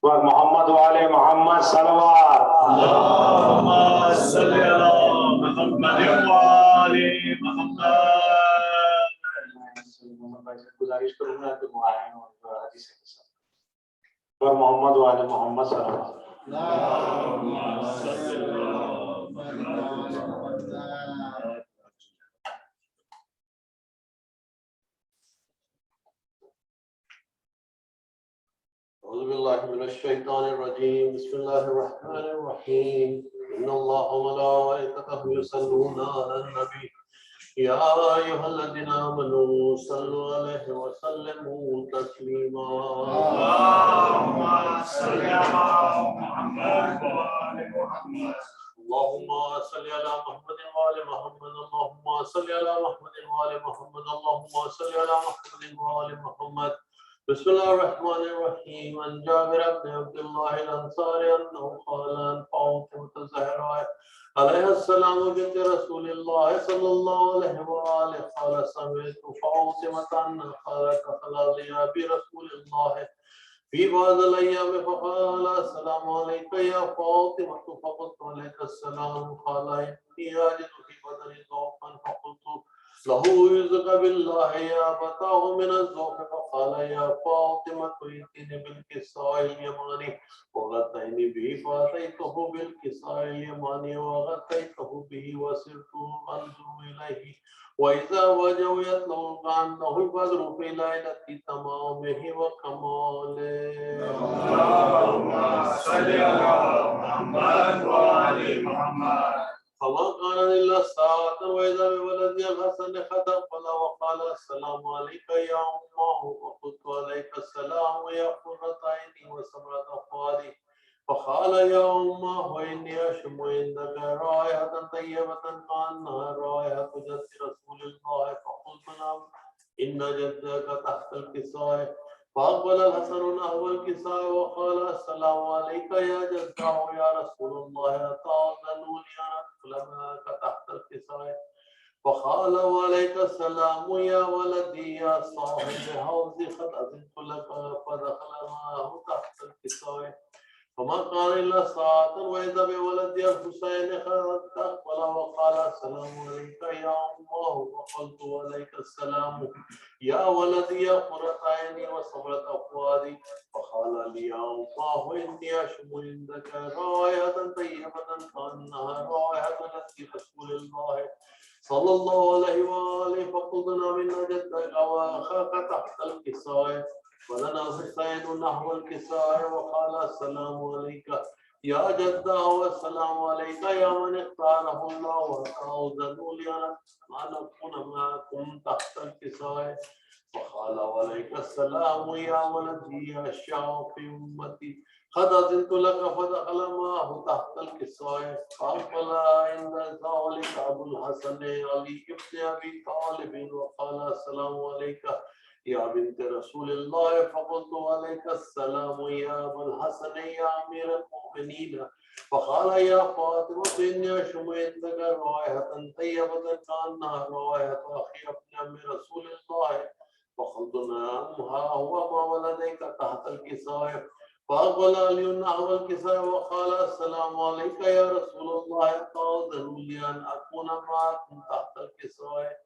मोहम्मद वाले मोहम्मद सल्लल्लाहु अल्लाहुम्मा सल्ली अला मुहम्मद वाले मोहम्मद। गुजारिश करूंगा कि मुआयन और हदीस के साथ और मोहम्मद वाले मोहम्मद सल्लल्लाहु अल्लाहुम्मा सल्ली अला मुहम्मद। औज़ुबिल्लाहिमिनश्शैतानिर्रजीम बिस्मिल्लाहिर्रहमानिर्रहीम इन्नल्लाह व मलाइकतहु युसल्लूना अलन नबी या अय्युहल्लज़ीना आमनू सल्लु अलैहि व सल्लिमू तस्लीमा। अल्लाहुम्मा सल्ली अला मुहम्मद व आले मुहम्मद। अल्लाहुम्मा सल्लि अला मुहम्मद व आले मुहम्मद। अल्लाहुम्मा सल्लि अला मुहम्मद व आले मुहम्मद। अल्लाहुम्मा सल्लि अला मुहम्मद व आले मुहम्मद। बिस्मिल्लाहिर्रहमानिर्रहीम। अन जाबिर इब्न अब्दुल्लाह अल-अंसारी अन्नहु क़ाला अन फ़ातिमा ज़हरा अलैहिस्सलाम बिन्त रसूलिल्लाह सल्लल्लाहु अलैहि व आलिहि क़ाला समिअतु फ़ातिमा क़ालत क़ala li abi रसूलिल्लाह في بعض الأيام فقال السلام عليك يا فاطمة فقلت عليك السلام قال إني أجد في بدني ضعفا فقلت له يعوذك بالله يا فتاه من الضعف فقال يا فاطمة ائتني بالكساء اليماني وغطيني به فأتيته بالكساء اليماني وغطيته به وسرت أنظر إليه وإذا وجهه يطلع كأنه البدر في ليلة تمامه وكماله. اللهم صل على محمد وآل محمد. فما كان إلا ساعة وإذا بولد الحسن خطفل وقال السلام عليك يا أمه وقلت عليك السلام يا قرة عيني وسمرة فؤادي فقال يا أمه إني أشم عندك رائحة طيبة كأنها رائحة جد رسول الله فقلت نعم إن جدك تحت الكساء فأقبل الحسن نحو الكساء وقال السلام عليك يا جداه يا رسول الله أتأذن لي أن أدخل معك تحت الكساء فقال وعليك السلام يا ولدي يا صاحب حوض قد أذنت لك فدخل معه تحت الكساء فما كان إلا ساعة وإذا بولد الحسين أقبل وقال السلام عليك يا أمه وقلت عليك السلام يا ولدي يا قرة عيني وسمرة فؤادي فقال لي يا أمه إني أشم عندك رائحة طيبة كأنها رائحة رسول الله صلى الله عليه وآله فقلنا من جدك وأخاك تحت الكساء ولنا الحسين نحو الكساء وقال السلام عليك يا جده والسلام عليك يا من اختاره الله وأذنوا لي أن أكون معكم تحت الكساء فقال وعليك السلام يا ولدي يا شافي أمتي قد أذنت لك فدخل معه تحت الكساء فأقبل عند ذلك أبو الحسن علي بن أبي طالب وقال السلام عليك يا بنت رسول الله فقلت عليك السلام يا أبا الحسن يا أمير المؤمنين فقال يا فاطمة إني أشم عندك رائحة طيبة كأنها رائحة أخي ابن عم رسول الله فقلت نعم ها هو ما ولديك تحت الكساء فأقبل علي نحو الكساء وقال السلام عليك يا رسول الله أتأذن لي أن أكون معكم تحت الكساء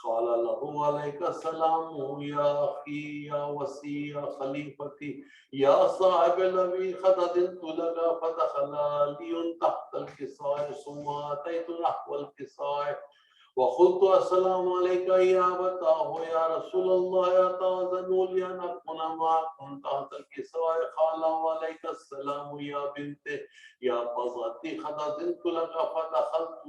قال له عليك السلام يا أخي يا وصي يا خليفتي يا صاحب النبي قد أذنت لك فدخل علي تحت الكساء ثم أتيت نحو الكساء وقلت السلام عليك يا أبتاه يا رسول الله أتأذن لي أن أكون معكم تحت الكساء قال وعليك السلام يا بنتي يا قصتي قد أذنت لك فدخلت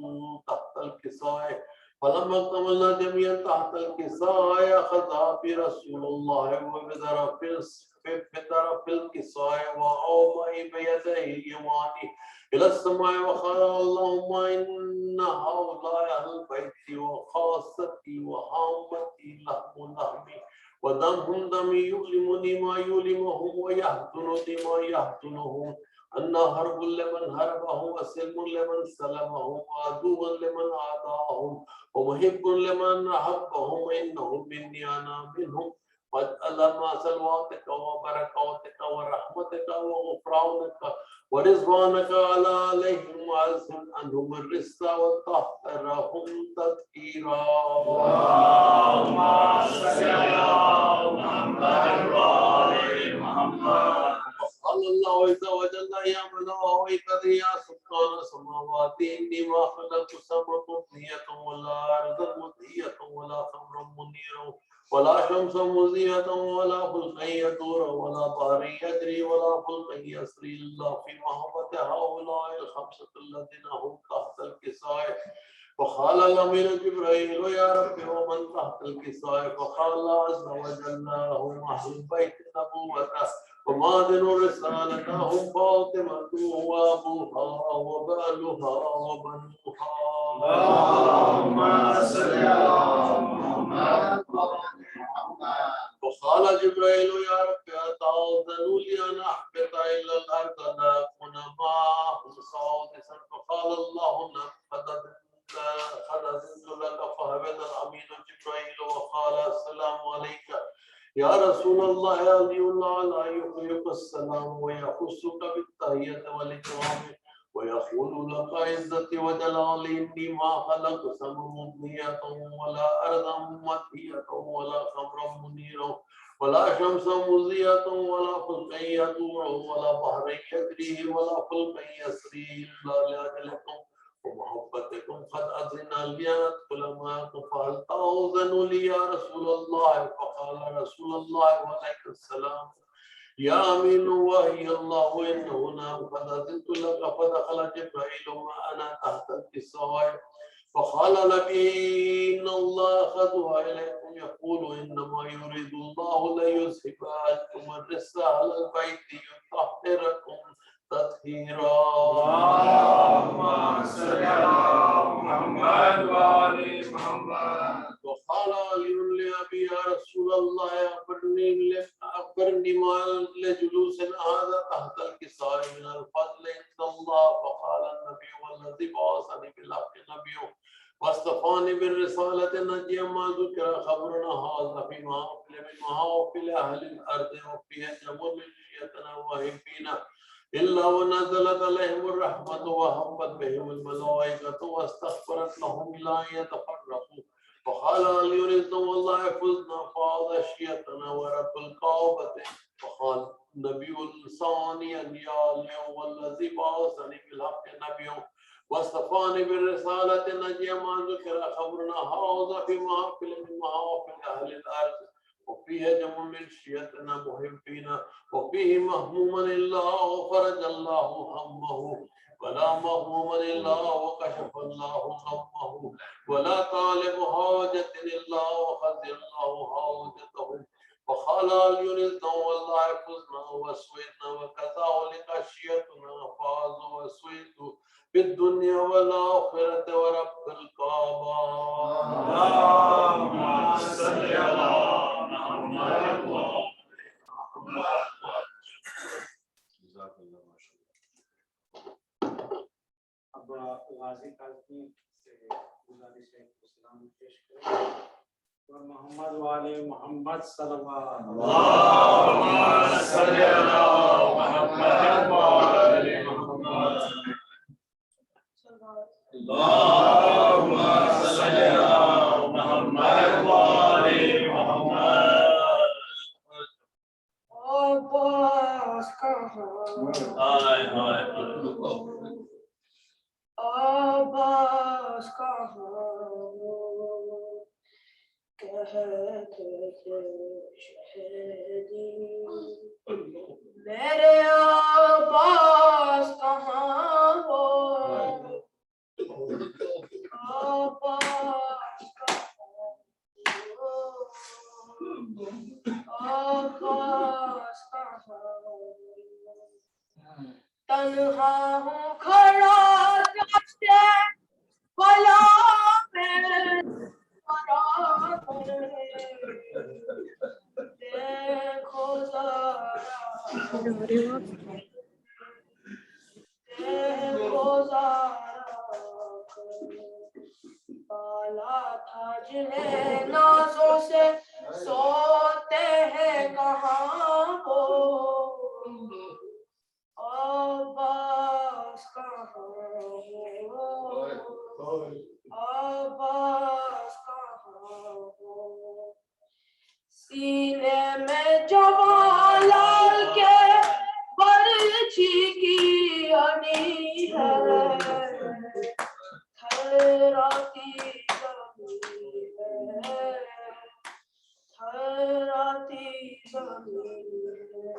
تحت الكساء فلما اكتملنا جميعا تحت الكساء أخذ برسول الله وبطرف الكساء وأومأ بيده اليماني إلى السماء وقال اللهم إن هؤلاء أهل بيتي وخاصتي وعامتي لهم لحمي ودمهم دمي يؤلمني ما يؤلمهم ويحزنني ما يحزنهم أن حرب لمن حربهم وسلم لمن سلمهم وعدو لمن عاداهم ومحب لمن أحبهم إنهم مني أنا منهم واجعل صلواتك وبركاتك ورحمتك وغفرانك ورضوانك عليهم وأزهد عنهم الرزق وطهرهم تطهيرا. اللهم صل على محمد وآل محمد. قال الله عز وجل يا ملائكة يا سلطان السماوات إني ما خلقت السماء مضنية ولا أرضا مضنية ولا خمرا منيرا ولا شمس مضيئة ولا فلكا يدور ولا بحر يجري ولا فلك يسري إلا في محبة هؤلاء الخمسة الذين هم تحت الكساء. فقال الأمير جبرائيل يا رب ومن تحت الكساء؟ فقال عز وجل هم أهل بيت النبوة ومعدن رسالة هم فاطمة وأبوها وبالها وبنوها. اللهم صل على محمد. وقال جبرائيل يا رب أتأذن لي أن أهبط إلى الأرض لا أكون معهم سادسا؟ فقال الله نعم قد أذنت لك. فهبط الأمين جبرائيل وقال السلام عليك يا رسول الله. علي الله لا يقرئك السلام ويخصك بالتحية والإكرام ويقول لك عزتي وجلالي إني ما خلقت سماء مضنية ولا أرضا مطية ولا خمرا منيرا ولا شمس مضيئة ولا فلكا يدور ولا بحر يجري ولا فلكا يسري إلا لأجلكم ومحبتكم قد أذن لي أن أدخل معكم فهل تأذن لي يا رسول الله؟ فقال رسول الله وعليك السلام يا أمين وهي الله إنه نعم قد أذنت لك. فدخل جبرائيل معنا تحت الكساء فقال نبي إن الله أخذها إليكم يقول إنما يريد الله ليذهب عنكم الرجس أهل البيت يطهركم تطهيرا. اللهم صل على محمد وآل محمد. وقال علي لأبي يا رسول الله أخبرني ما لجلوس هذا تحت الكساء من الفضل عند الله. فقال النبي والذي بعثني بالحق نبي واصطفاني بالرسالة نجي ما ذكر خبرنا هذا في محافل من محافل أهل الأرض وفيها جمع من شيئتنا وهبينا إلا ونزلت عليهم الرحمة وهبت بهم الملائكة واستغفرت لهم إلى أن يتفرقوا. فقال علي رضي الله فزنا فغشيتنا ورب الكعبة. فقال النبي ثانيا يا علي والذي بعثني بالحق نبي واصطفاني بالرسالة نجي ما ذكر خبرنا هذا في محافل من محافل أهل الأرض وفيه جمع من شيئتنا محبين وفيه مهموما الله وفرج الله همه ولا مهموما الله وكشف الله غمه ولا طالب حاجة إلا وخزي الله حاجته. وقال علي رضي الله فزنا وسوينا وكذلك شيئتنا فازوا وسويتوا في الدنيا والآخرة ورب الكعبة. اللهم صل على محمد. अब गाजी काज़मी से गुजारिश है कि सलाम पेश करें और मोहम्मद वाले मोहम्मद सल्लल्लाहु اللهم صل على محمد وآل محمد. اللهم صل على محمد وآل محمد. عباس हाय हाय عباس कहते थे शहीदी मेरे अब्बास कहाँ वो अब्बास अब्बास तन्हा हूँ खड़ा जैसे भला में देखो ज़रा पाला था जिन्हें नाज़ों से सोता जाते हैं कहाँ वो अब्बास कहाँ हो अब्बास कहाँ हो सीने में जवालाल के बरछी की अड़ी है थर्राती ज़मीन है थर्राती ज़मीन है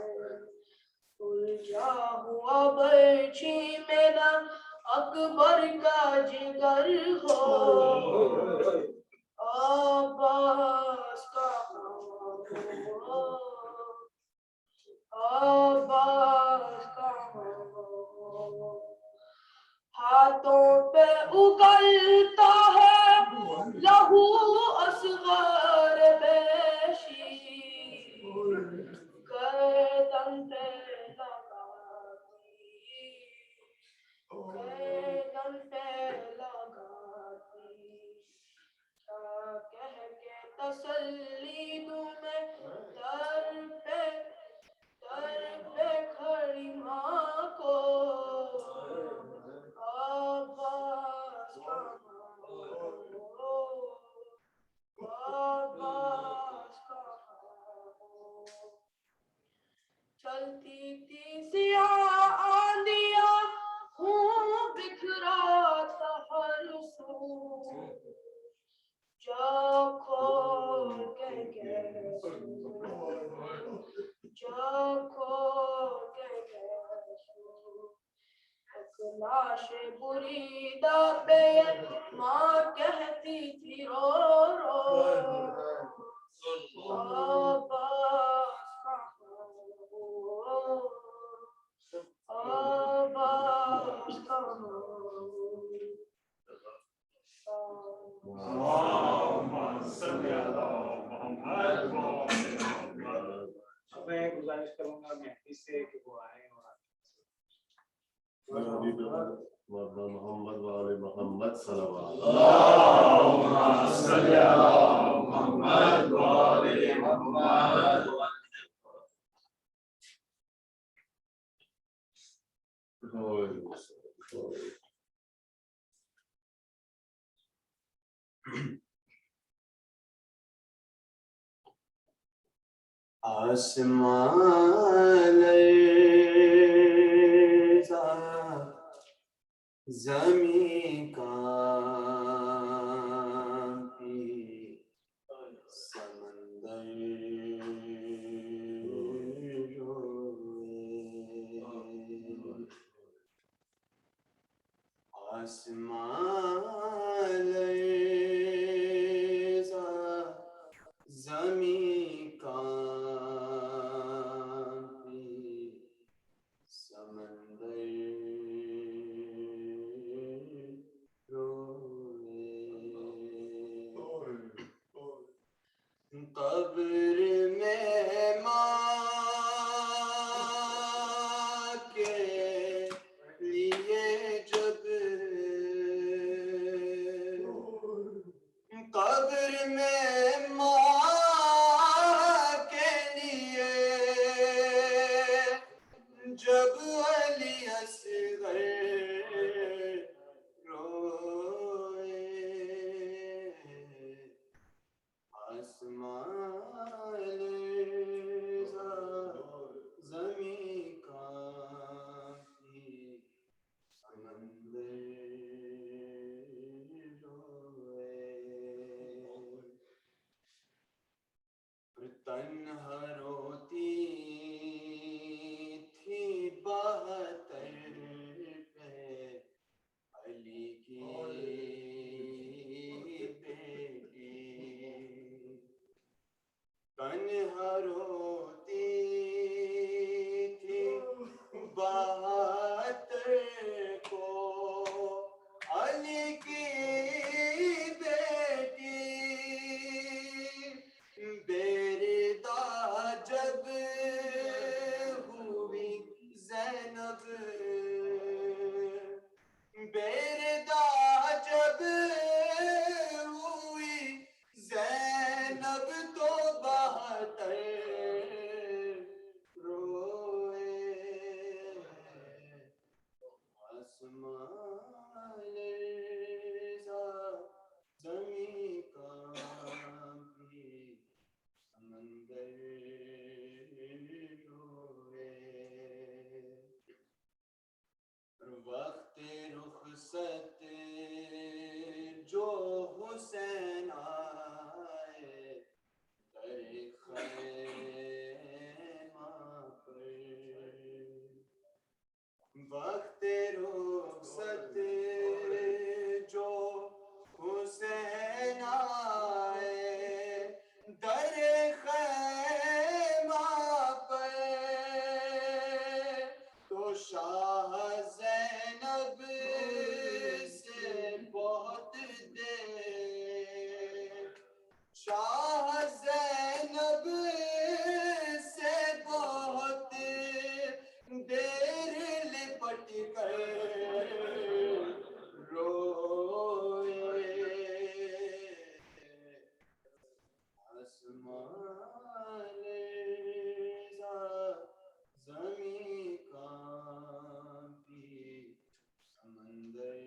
उलझा हुआ बरछी मेरा अकबर का जिगर हो अब्बास कहाँ हो अब्बास कहाँ हो हाथों पे उगलता है लहू असगर बेशी गर्दन पे लगाती गर्दन पे लगाती क्या कह के तसल्ली दूं मैं दर पे खड़ी माँ को अब्बास कहाँ हो अब्बास कहाँ हो चलती थी सियाह आंधियाँ हूँ बिखराता हर सू जा खोल के गैसू जा खोल के गैसू एक लाश बुरीदा पे माँ कहती थी रो रो अब्बास कहाँ हो अब्बास कहाँ हो अब मैं गुजारिश करूंगा मेहदी से कि वो आए और मोहम्मद वाले मोहम्मद सल्लल्लाहु अल्लाहुम्मा सल्ली अला मुहम्मद व आले मुहम्मद आसमान ज़मीं कांपी समंदर रोए आसमान ज़मीं कांपी समंदर रोए कब्र में माँ के लिए जब कब्र में माँ के लिए जब अली असगर रोए आसमान ज़मीं कांपी समंदर रोए तन्हा रोती थी बहतर पे अली की बेटी तन्हा रोती थी बहतर को अली की बेटी बेरिदा जब हुई ज़ैनब बेरिदा जब हुई ज़ैनब तो बहतर वक्त रुखसत जो हुसैन आए दर खैमा पर तो शाह ज़ैनब से बहुत देर शाह ज़ैनब से बहुत देर लिपट कर रोए आसमान लर्ज़ा ज़मीं कांपी समंदर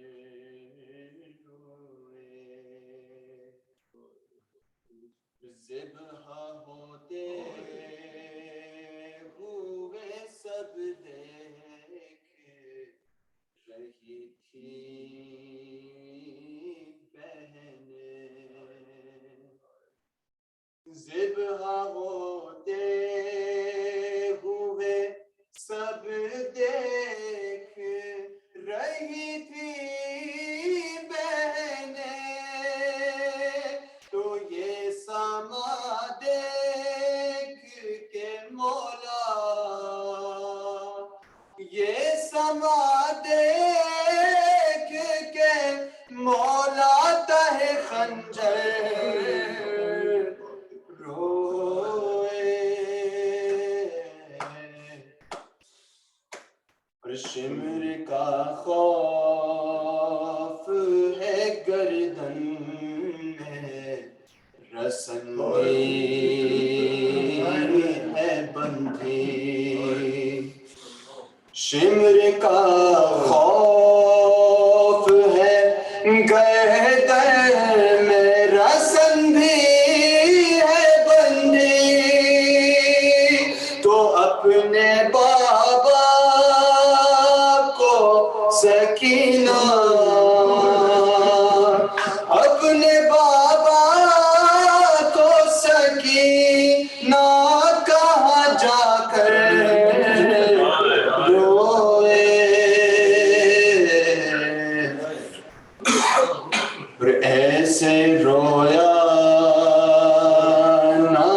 रोए ज़िब्ह होते हुए सब देख रही थी बहनें ज़िब्ह होते हुए सब देख रही थी बहनें तो ये समा देख के मौला ये समा देख के मौला तहे खंजर रोए और शिमर का खौफ है गर्दन में रसन है बंधी शिमर का खौफ है गर्दन में रसन भी है बंदी तो अपने बाबा को सकीना अपने बाबा को सकीना कहाँ जाकर रोए और ऐसे रोया ना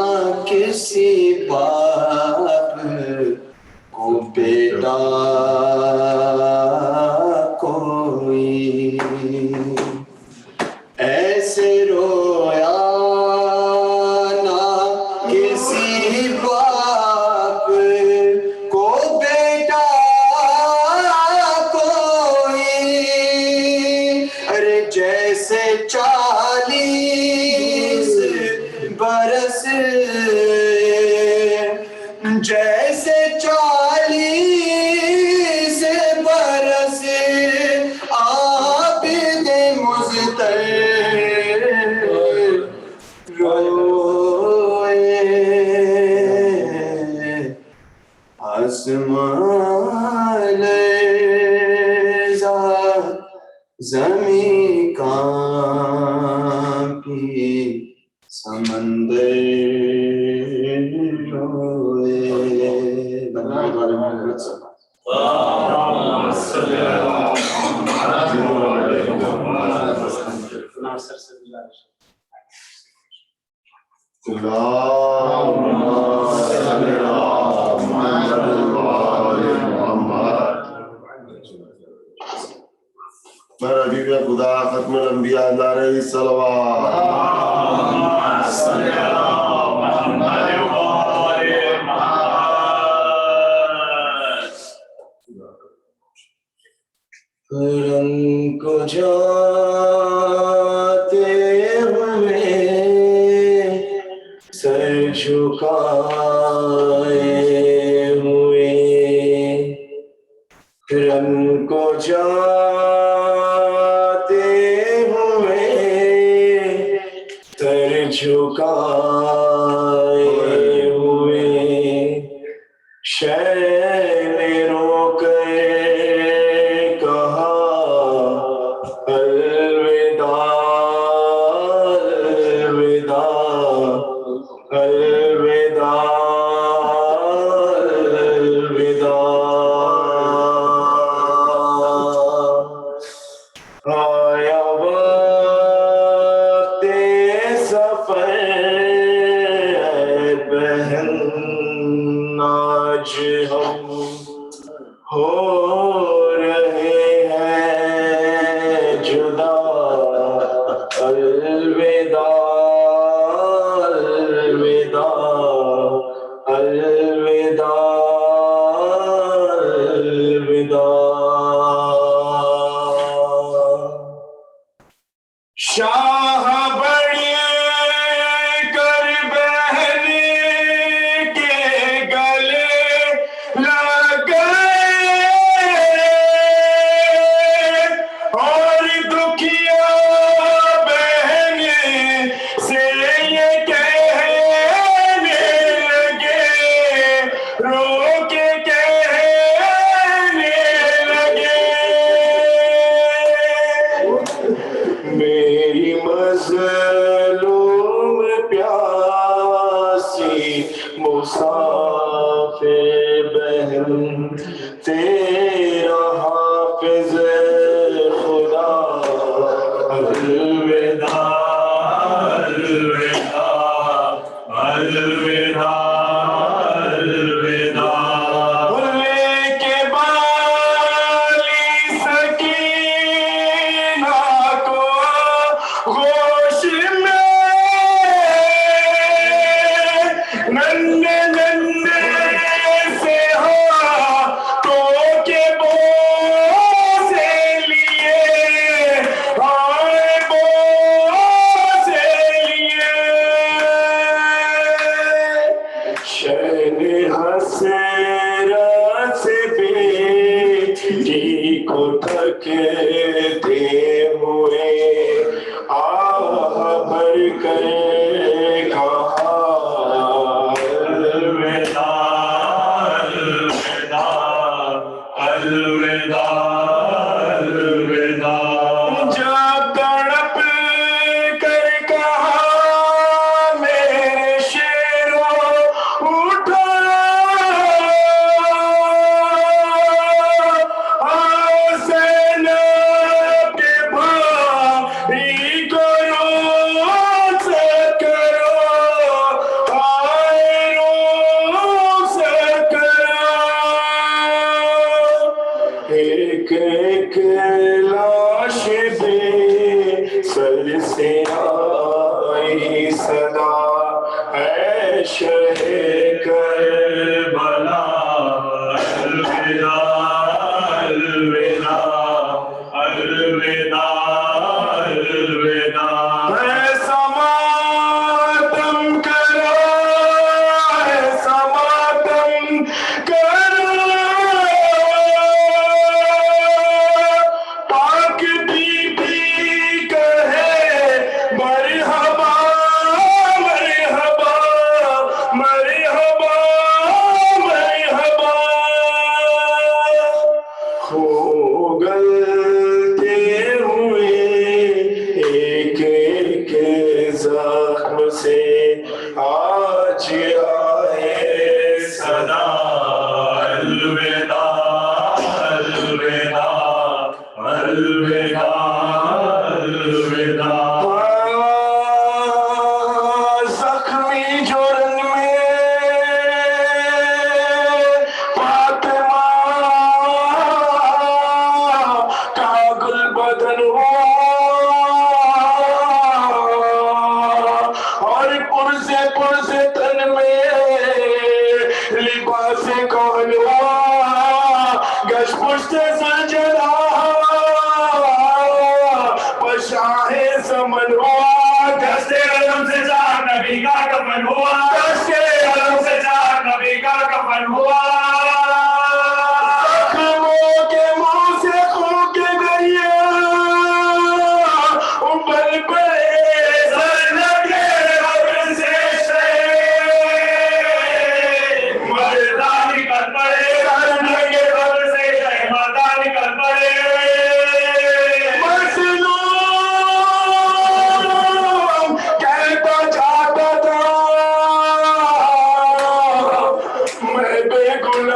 किसी बाप को बेटा कोई ऐसे रोया ना किसी बाप को बेटा कोई अरे जैसे 40 बरस जैसे 40 बरस आबिद मुज़्तर रोए आसमान लर्ज़ा ज़मीं कांपी समंदर रोए नासिर से गुजारिश मेरा खुदा खत्मुल अंबिया नारे रंग को जाते हुए सर झुकाए हुए रंग को जाते हुए सर झुकाए हुए शैल रोकर कहा अलविदा अलविदा अलविदा अलविदा रहे हैं जुदा। अलविदा अलविदा अलविदा अलविदा। शाह बड़ी कर बहन के गले लग गए और दुखिया बहन से ये कहने लगे, रो के कहने लगे, मेरी मज़लूम प्यासी मुसाफिर बहन, तेरा हाफिज खुदा। अलविदा अलविदा अलविदा अलविदा। लेके बाली सकीना को होश में, नन्हे नन्हे से हाथों के बोझे लिए, हाय बोझे लिए। शैन हसरत से बेटी को थकते हुए आह भर कर कहा, अलविदा अलविदा अलविदा अलविदा। जब तड़प कर कहा मेरे शेरों उठो, ज़ैनब के भाई को रोज़ करो, हाय रोज़ करो। एक एक लाश पे सर से आई सदा, ऐ शहे करबला। अलविदा अलविदा अलविदा अलविदा। ऐसा मातम करो, ऐसा मातम करो, पाक बीबी कहे मरहबा मरहबा मरहबा मरहबा। हो गलते हुए एक एक जख्म से आज आए सदा। अलविदा अलविदा अलविदा अलविदा। जख्मी जोरन में फातिमा का गुल बदन हुआ और पुरसे तन में लिबास कौन हुआ, गश पुश्त सजदा पशाहे समन हुआ। दस्ते अलम से चार नबी का कफन हुआ, दस्ते अलम से चार नबी का कफन हुआ। जख्मों के मुंह से खून के दरिया उबल पड़े, सर लगे रब से शे मर्दानी कर पड़े, सर लगे रब से शे मर्दानी कर पड़े। मज़लूम कहता जाता था मैं बेगुनाह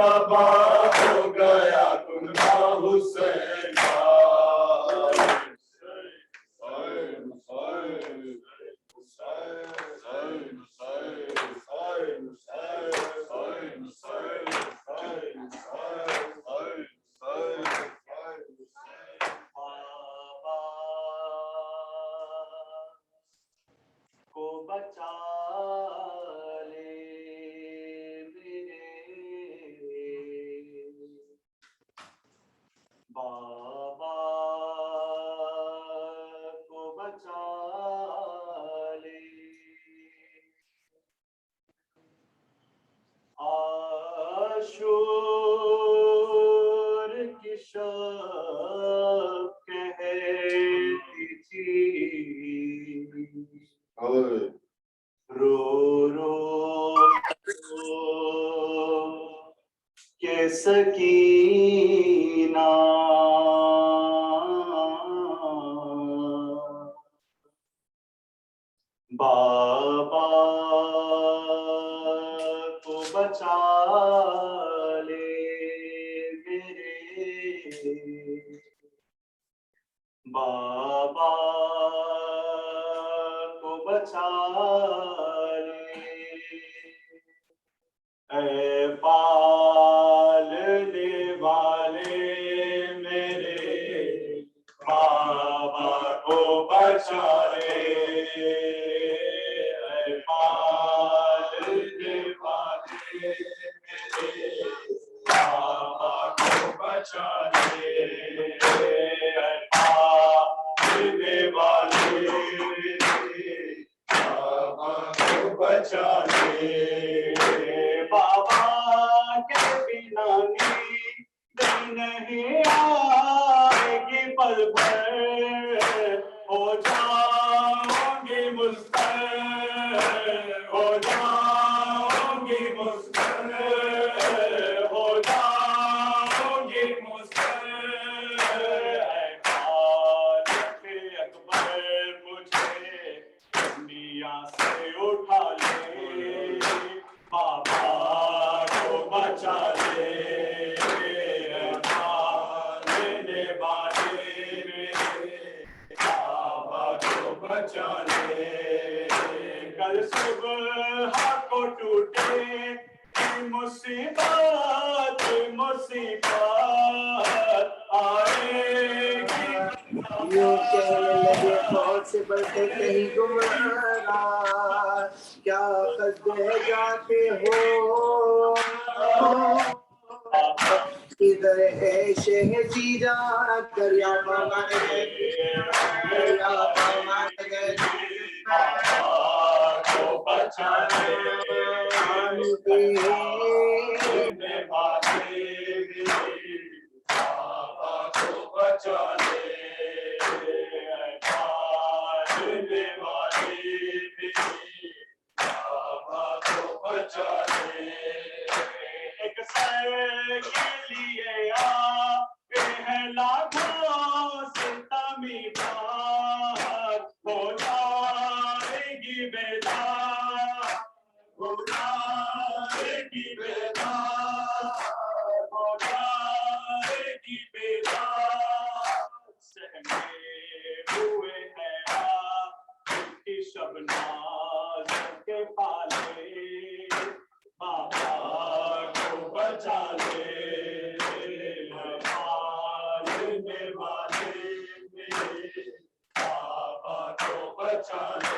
तबाह हो गया कुनबा हुसैन का को बचा ले मेरे बाबा को बचा ले आशूर की शब कहती थी रो रो के सकीना बाबा को बचा ले मेरे बाबा को बचा ले ऐ पालने वाले मेरे बाबा को बचा ले ऐ पालने वाले मेरे बाबा को बचा ले ऐ पालने वाले मेरे बाबा को बचा ले बाबा के बिना नींद नहीं आएगी पल भर हो जाओगी मुस्तर हो जाओगी मुस्तर हो जाओगी मुस्तर अकबर मुझे दुनिया से उठा ले बाबा को बचा ले लेने वाले मेरे बाबा को बचा ले कल सुबह को टूटे मुसीबत मुसीबत आएगी यूं कहने लगे बहुत से बढ़ते कहीं गुमराह क्या कसदे जाते हो इधर है शहर जीरा दरिया मार गए को बचा ले बाबा को बचा ले पालने वाले बाबा को बचा ले एक सर के लिए है लाखों सितमीदार हो जाएगी बेदार हो जाएगी बेदार हो जाएगी बेदार सहमे हुए हैं की शबनाज के पाले बाबा को बचा ले पालने वाले मेरे बाबा को बचा ले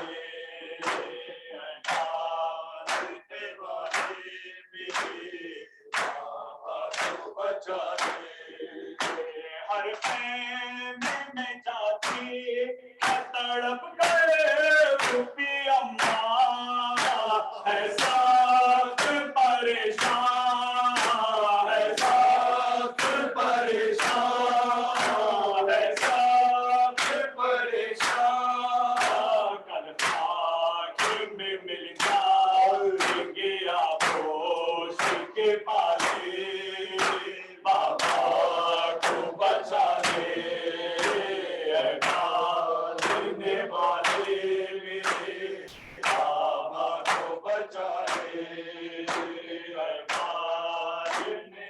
पालने वाले मेरे बाबा को बचा ले हर खेमे में जाती तड़प कर रूपी अम्मा है साथ परेशान है साथ परेशान है साथ परेशान कल खाक में मिल जाएंगे आपको के पाले बाबा को बचा ले पालने वाले मेरे बाबा को बचा ले पालने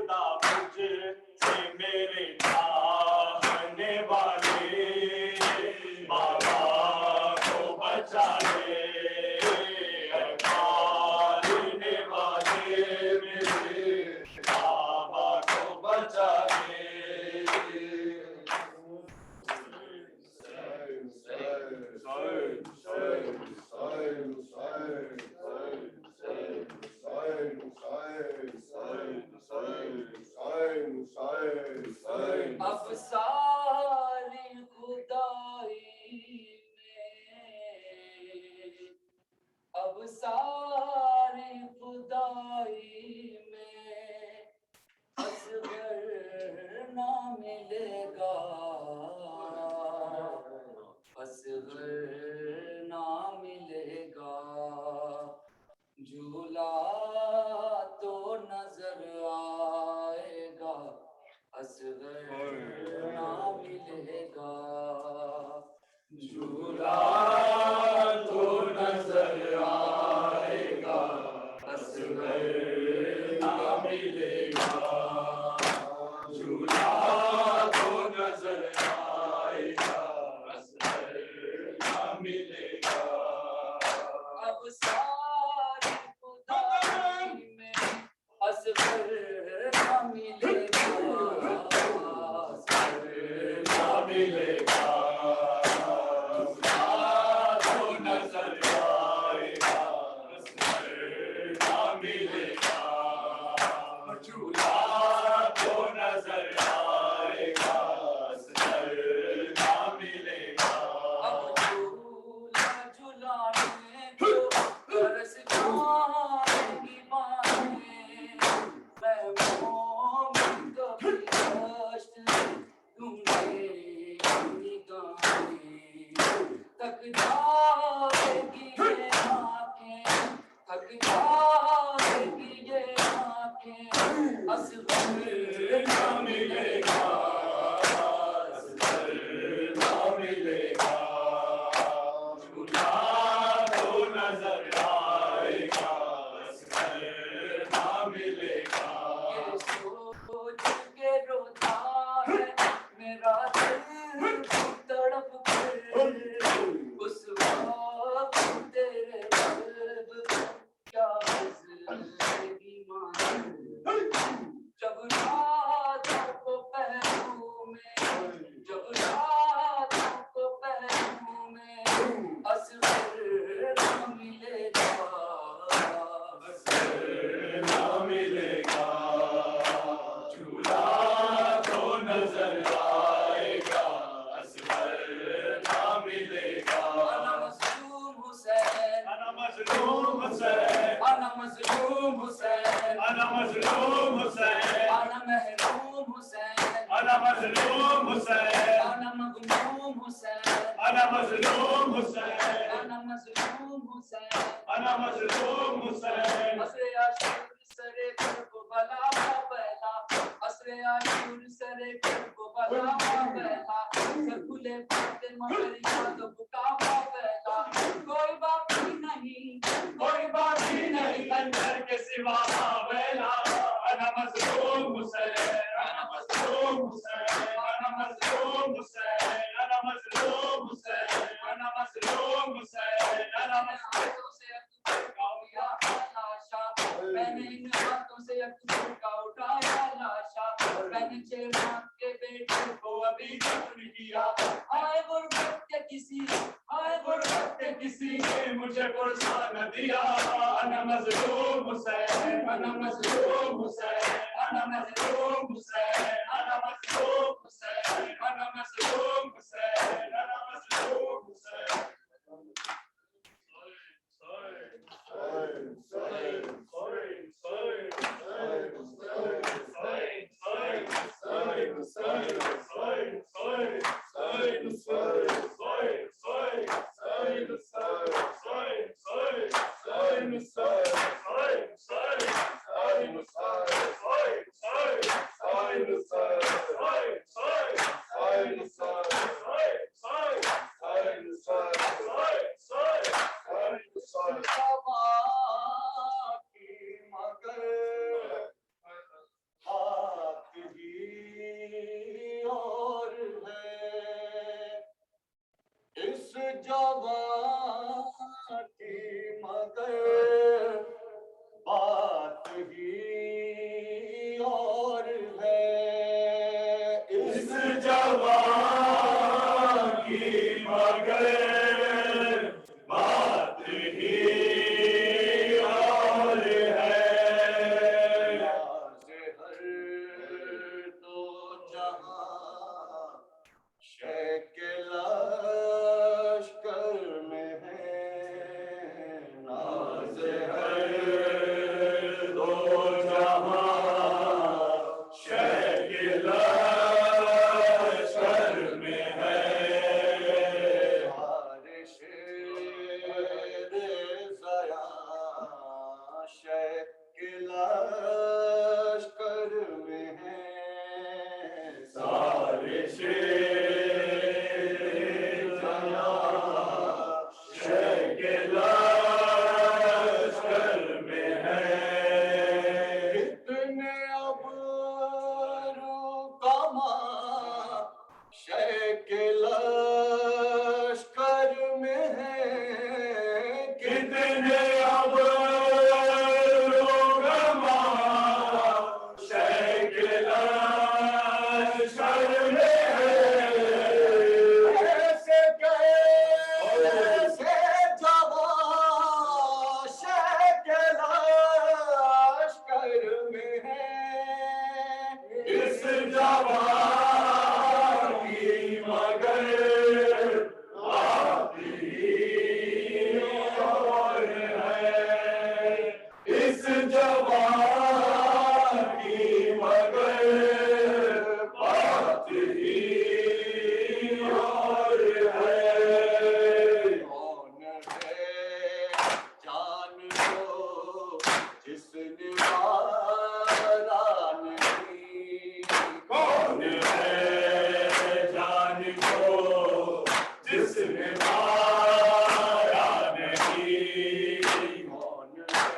खुदा मुझसे मेरे चाहने वाले बाबा को बचा ले पालने वाले मेरे बाबा को बचा ले अब सारी खुदाई में अब सारी खुदाई में असगर ना मिलेगा असगर ना मिलेगा झूला तो नजर आएगा असगर ना मिलेगा झूला तो नजर आएगा असगर ना मिलेगा झूला तो नजर आएगा असगर ना मिलेगा अब सारी खुदाई में असगर ना मिलेगा असगर ना मिलेगा झूला तो नजर आएगा असगर ना मिलेगा झूला तो नजर आएगा असगर ना मिलेगा अब झूला झुलाने को तरस जाएगी बाहें मैं मोमिन कभी कष्ट दूंगी निगाहें थक जाएगी ये आँखें थक जाएगी ये आँखें असगर ना मिलेगा असगर ना मिलेगा झूला तो नजर आएगा असगर ना मिलेगा ये सोच के रोता है मेरा दिल तड़प कर उस वक्त तेरे कल्ब क्या गुजरेगी मान जब रातों को पहलू में जब रातों को पहलू में असगर ना मिलेगा असगर ना मिलेगा झूला तो नजर आएगा असगर ना मिलेगा अना मज़लूम हुसैन अना मज़लूम हुसैन अना मज़लूम हुसैन अना मज़लूम हुसैन अना महरूम हुसैन अना मज़लूम हुसैन अना मग़मूम हुसैन अना मज़लूम हुसैन अना मज़लूम हुसैन अना मज़लूम हुसैन असरे आशूर सरे कर्ब बला बैला असरे आशूर सरे कर्ब बला बैला सरकुले फातिमा पर याद बुका बैला कोई बाकी नहीं अंदर के सिवा वेला अना मज़लूम हुसैन अना मज़लूम हुसैन अना मज़लूम हुसैन अना मज़लूम हुसैन अना मज़लूम हुसैन अना हाथों से अकबर का उठाया लाशा मैंने इन हाथों से अकबर का उठाया लाशा मैंने चेहरा के बेटे को अभी दफन किया आए गुर्बत के किसी ने मुझे पुरसा न दिया अना मज़लूम हुसैन अना मज़लूम हुसैन अना मज़लूम हुसैन अना मज़लूम हुसैन अना मज़लूम हुसैन अना मज़लूम हुसैन बात ही और है। नाज़ हर दो जहां शय के लश्कर में है। नाज़ हर दो जहां शय के लश्कर में है। हार शेर ज़या शय के लश्कर में है। सारे शेर ज़या शय के लश्कर में है। कितने अबरू कमा शय के लश्कर में है। कितने अबरूगमा शय के लश्कर में है। ऐसे कैसे जवां शय के लश्कर में है। इस जवान की मगर बात ही और है। इस जवान की मगर बात ही और है। कौन है जान लो जिसने मारा नहीं। कौन है जान को जिसने मारा नहीं। कौन है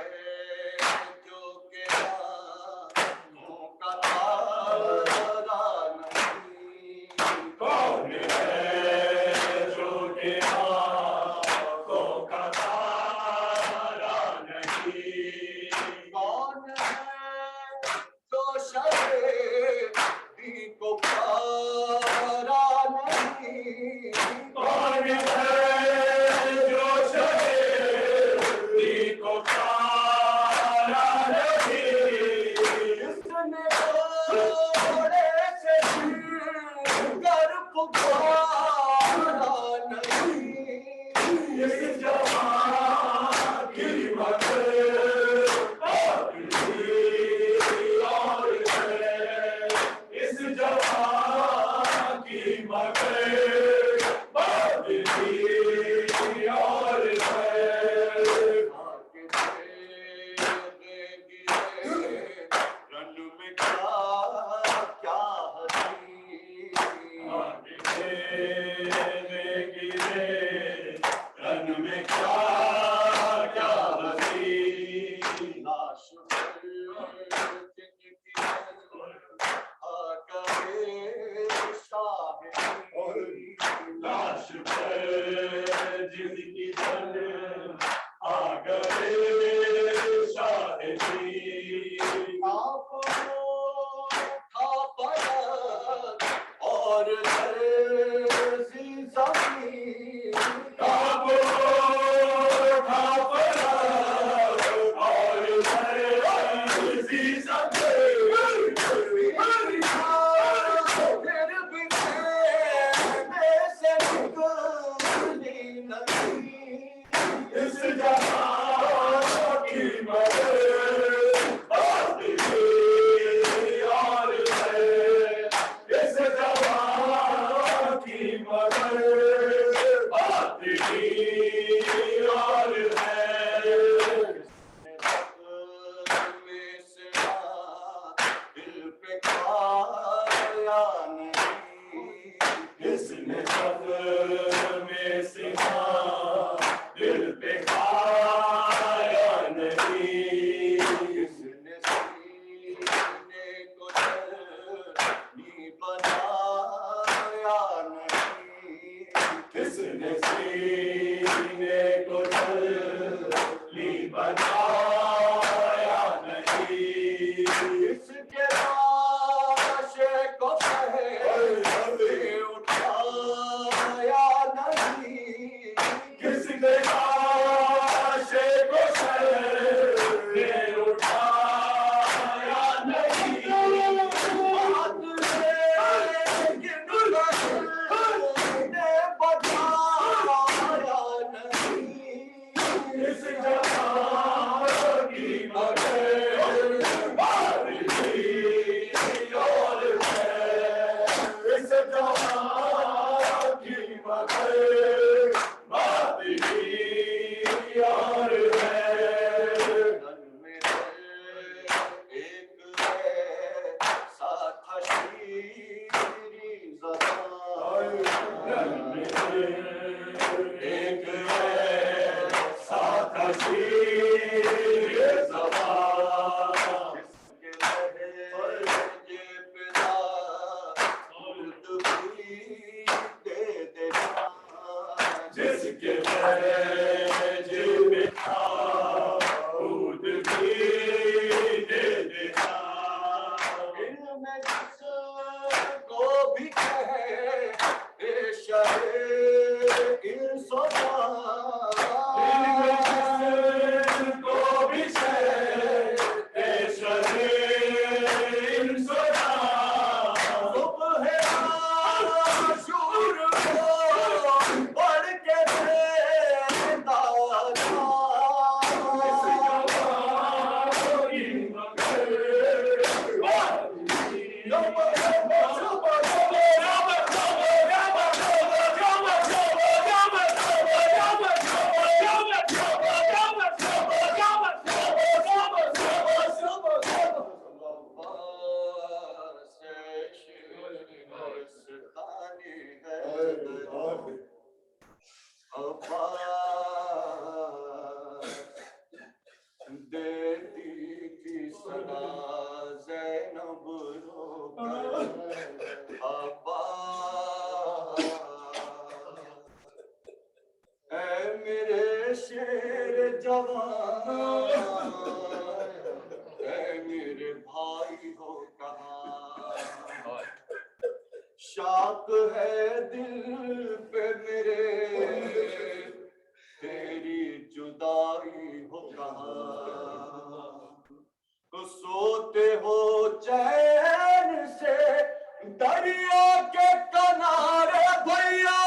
जो के आँखों का तारा नहीं। कौन है जो के आँखों का तारा नहीं। कौन है जो शर्दी को पारा नहीं। कौन है जो शरीर को तारा नहीं। जिसने थोड़े से कर पुकारा नहीं। इस जवान की मगर बात ही और है। इस जवान की मगर बात ही और है। आगे देगी रन में क्या क्या हसी। आगे गिरे रन में क्या क्या हंसी। लाश पर जिनकी आगे शाहिदी। लाश पर जिंदगी धन आ गए शाहिदी। आपको था पलक और दर्जी ज़मीन। काबो था पड़ा और दर्जी ज़मीन। फिर भी कहने से निकली नहीं। इस जहां की मगर बात ही और है। इस जहां की मगर भी कहे शहे इंसोदा को भी शहे शहे इंसोदा सुबह आशूर को पढ़ के देता देती थी सदा ज़ैनब रोकर अब्बास ऐ मेरे शेर जवान ऐ मेरे भाई हो कहाँ शाक है दिल पे मेरे तेरी जुदाई हो कहाँ तो सोते हो चैन से दरिया के किनारे भैया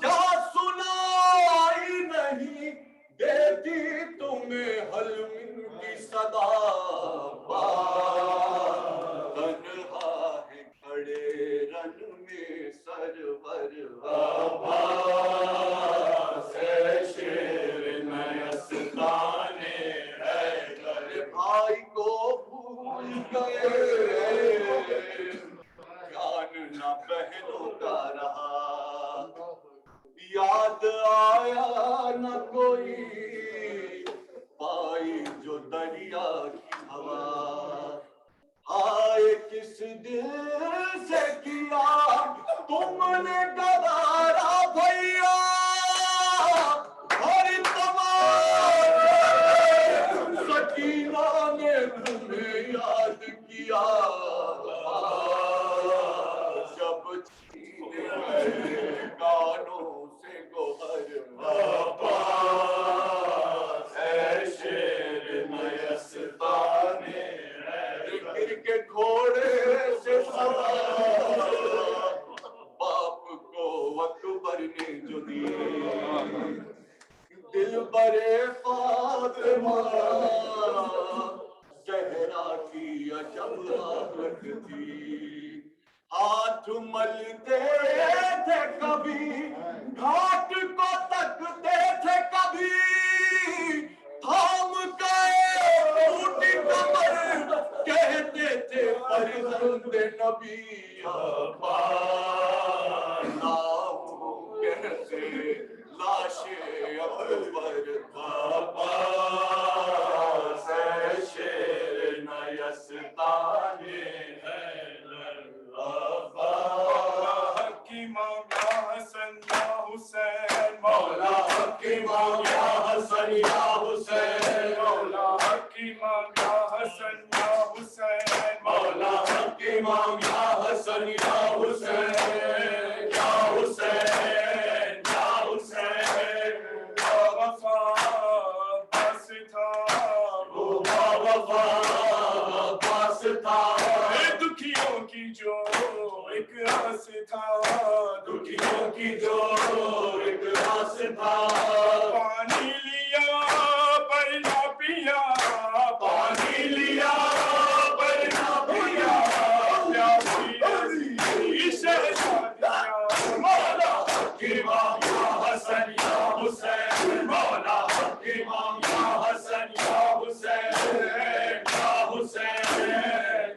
क्या सुनाई नहीं देती तुम्हें हलमिन की सदा तन्हा है खड़े रन में सरवर अब्बास शेर नयस्ताने हैदर भाई को भूल गए ज्ञान न बहनों का रहा याद आया न कोई पाई जो दरिया की हवा हाय किस दिल से किया तुमने गवारा भैया हर तमाम सकीना ने तुम्हें याद किया जब छीने गए गानों से गोहर अब्बास ऐ शेर नयस्ताने गिर के घोड़े से सवार बाप को अकबर ने जो दी दिल बरे फातिमा जहरा की अजब आहट थी हाथ मलते थे कभी घाट को तकते थे कभी थाम गए टूटी कमर कहते थे फर्जंदे नबी नाम कैसे लाशे अकबर अब्बास ऐ शेर नयस्ताने हैदर अब्बास की मौला हसन या हुसैन मौला की मौला हसन या हुसैन मौला की मौला हसन या हुसैन मौला की मौला हसन या हुसैन या हुसैन या हुसैन वफा बस था वो वफा बस था दुखियों की जो एक आस था दुखियों की जो एक आस था पानी लिया पर ना पिया पानी लिया पर ना पिया प्यासी शहजादियां मौला की मौला हसन या हुसैन मौला की मौला हसन या हुसैन या हुसैन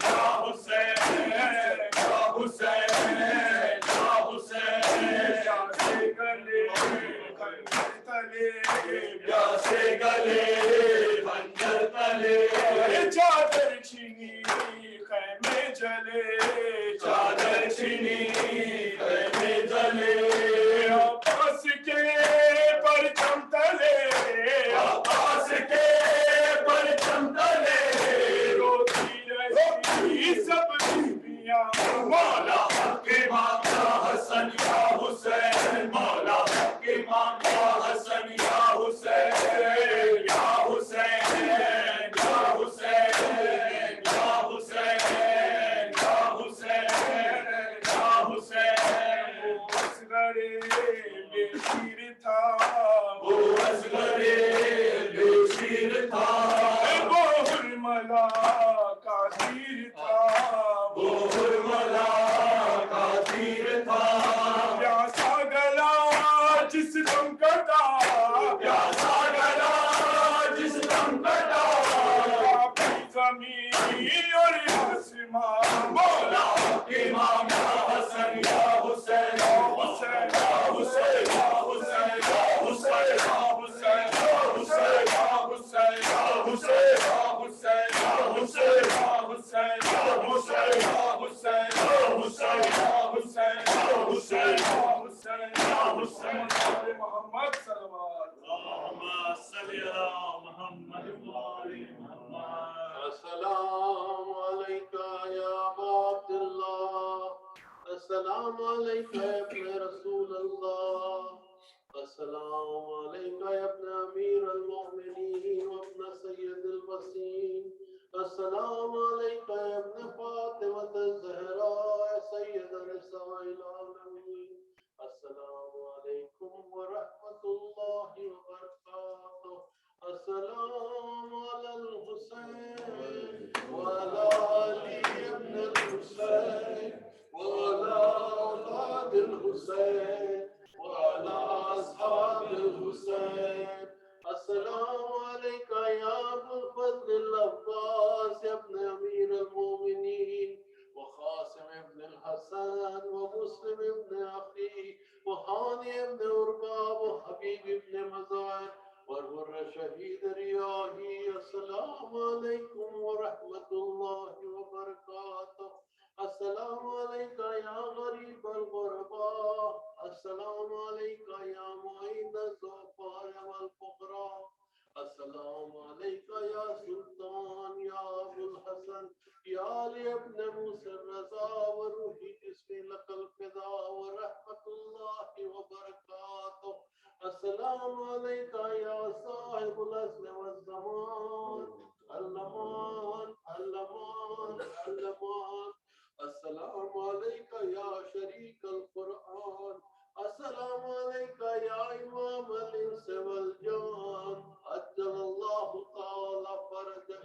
या हुसैन या हुसैन या हुसैन प्यासे गले खंजर तले चादर छीनी खैमे जले चादर छीनी खैमे जले आकाश के परचम तले आकाश के परचम तले रोती रही सब बीबियां मौला के मामला हसन या हुसैन मौला के मामला हसन या हुसैन या हुसैन या हुसैन या हुसैन या हुसैन या हुसैन असगरे बेशीर था वो असगरे बेशीर था वो हुरमला का तीर था वो हुरमला का तीर था प्यासा गला जिस दम कटा प्यासा गला जिस दम कटा काफी जमीन और आसमां मौला के मामला हसन या हुसैन या हुसैन या हुसैन या हुसैन या हुसैन या हुसैन या हुसैन या हुसैन या हुसैन या हुसैन या हुसैन या हुसैन या हुसैन या हुसैन या हुसैन या हुसैन या हुसैन या हुसैन या हुसैन मोहम्मद सल्लल्लाहु अल्लाहुम्मा सल्ली अला मुहम्मद व आलि मुहम्मद अस्सलामु अलैका या अबा अब्दुल्लाह अस्सलामु अलैका या इब्न रसूल अल्लाह अस्सलामु अलैका या इब्न अमीर अल-मुमिनीन व इब्न सय्यद अल-वसीन अस्सलामु अलैका या इब्न फातिमा अज़-ज़हरा सय्यद निसाइल आलमीन अस्सलामु अलैकुम व रहमतुल्लाहि व बरकातुहू अस्सलामु अलल हुसैन व अला अली इब्न अल-हुसैन व अला औलाद अल-हुसैन व अला अस्हाब अल-हुसैन अस्सलामु अलैका या अबुल फज़ल अल-अब्बास इब्न अमीर अल-मोमिनीन व क़ासिम इब्न अल-हसन व मुस्लिम इब्न अखी व हानी इब्न उरवा व हबीब इब्न मज़ार वरवर शहीद रियाही अस्सलामु अलैकुम व रहमतुल्लाहि व बरकातुहू अस्सलामु अलैका या गरीब अल गुरबा अस्सलामु अलैका या मुईन ज़ुफ़ा वल फुक़रा अस्सलामु अलैका या सुल्तान या अबुल हसन या अली इब्न मूसा रज़ा व रूही जिस्मी लकल फ़िदा व रहमतुल्लाहि व बरकातुहू अस्सलामु अलैका या साहिबुल अस्र वज़्ज़मान अल-अमान अल-अमान अल-अमान अस्सलामु अलैका या शरीक अल-कुरआन अस्सलामु अलैका या इमाम अल-इंस वल जान अज्जलल्लाहु तआला फरजक